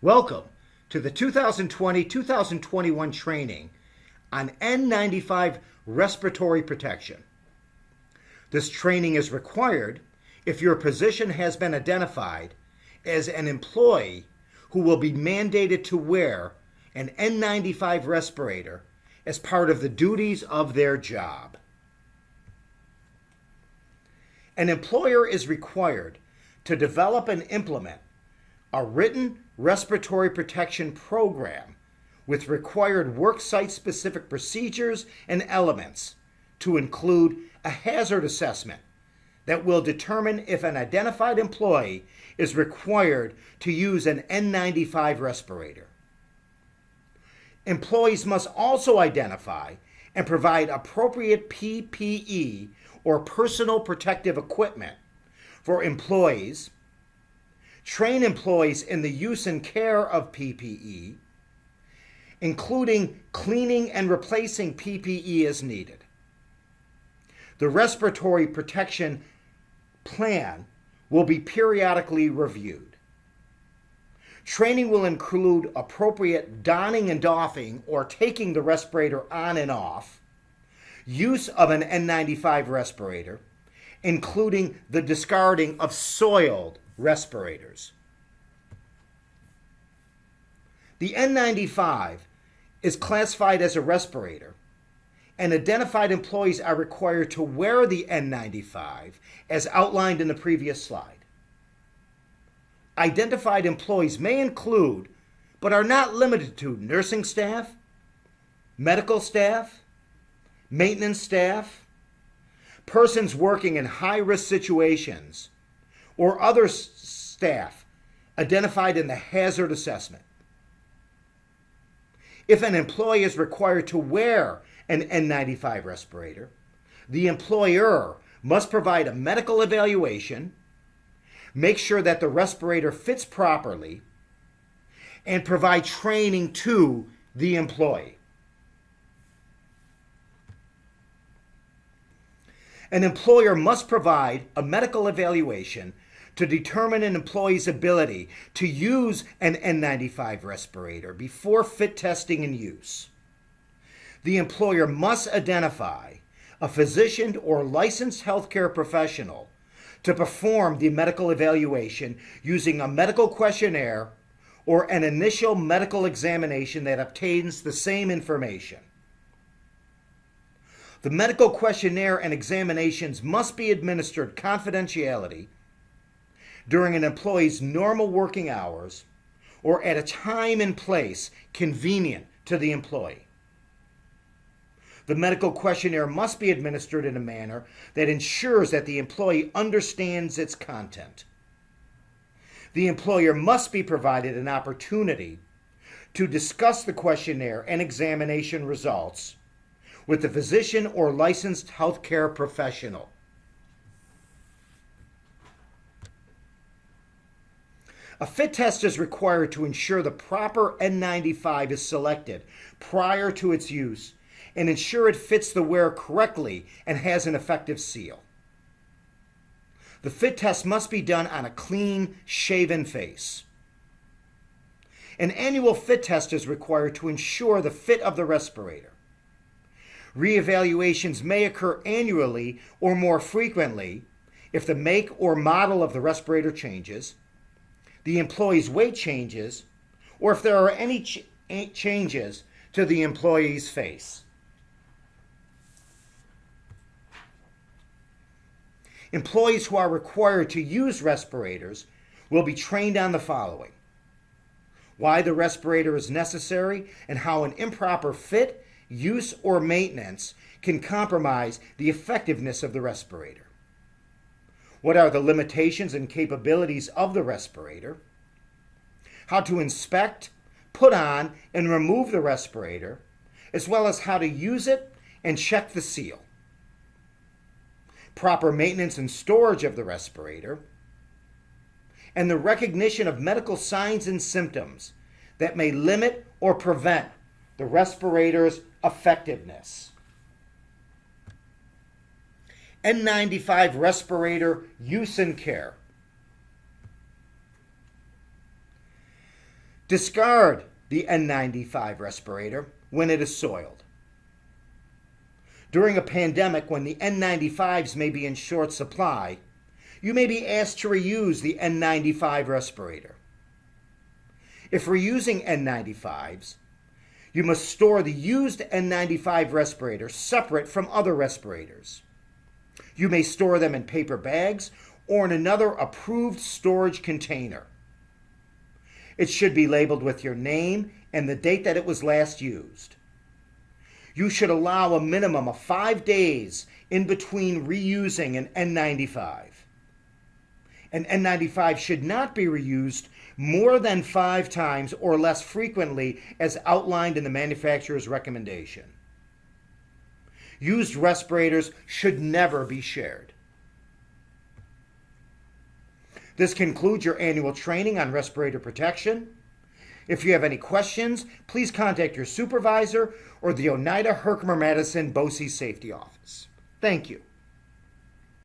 Welcome to the 2020-2021 training on N95 respiratory protection. This training is required if your position has been identified as an employee who will be mandated to wear an N95 respirator as part of the duties of their job. An employer is required to develop and implement a written respiratory protection program with required worksite specific procedures and elements to include a hazard assessment that will determine if an identified employee is required to use an N95 respirator. Employees must also identify and provide appropriate PPE or personal protective equipment for employees, train employees in the use and care of PPE, including cleaning and replacing PPE as needed. The respiratory protection plan will be periodically reviewed. Training will include appropriate donning and doffing or taking the respirator on and off, use of an N95 respirator, including the discarding of soiled respirators. The N95 is classified as a respirator, and identified employees are required to wear the N95 as outlined in the previous slide. Identified employees may include, but are not limited to, nursing staff, medical staff, maintenance staff, persons working in high-risk situations, or other staff identified in the hazard assessment. If an employee is required to wear an N95 respirator, the employer must provide a medical evaluation, make sure that the respirator fits properly, and provide training to the employee. An employer must provide a medical evaluation to determine an employee's ability to use an N95 respirator before fit testing and use. The employer must identify a physician or licensed healthcare professional to perform the medical evaluation using a medical questionnaire or an initial medical examination that obtains the same information. The medical questionnaire and examinations must be administered confidentially during an employee's normal working hours or at a time and place convenient to the employee. The medical questionnaire must be administered in a manner that ensures that the employee understands its content. The employer must be provided an opportunity to discuss the questionnaire and examination results with the physician or licensed healthcare professional. A fit test is required to ensure the proper N95 is selected prior to its use and ensure it fits the wearer correctly and has an effective seal. The fit test must be done on a clean, shaven face. An annual fit test is required to ensure the fit of the respirator. Reevaluations may occur annually or more frequently if the make or model of the respirator changes, the employee's weight changes, or if there are any changes to the employee's face. Employees who are required to use respirators will be trained on the following: why the respirator is necessary and how an improper fit, use, or maintenance can compromise the effectiveness of the respirator. What are the limitations and capabilities of the respirator? How to inspect, put on, and remove the respirator, as well as how to use it and check the seal. Proper maintenance and storage of the respirator, and the recognition of medical signs and symptoms that may limit or prevent the respirator's effectiveness. N95 respirator use and care. Discard the N95 respirator when it is soiled. During a pandemic when the N95s may be in short supply, you may be asked to reuse the N95 respirator. If reusing N95s, you must store the used N95 respirator separate from other respirators. You may store them in paper bags or in another approved storage container. It should be labeled with your name and the date that it was last used. You should allow a minimum of 5 days in between reusing an N95. An N95 should not be reused more than 5 times or less frequently as outlined in the manufacturer's recommendation. Used respirators should never be shared. This concludes your annual training on respirator protection. If you have any questions, please contact your supervisor or the Oneida Herkimer Madison BOCES Safety Office. Thank you.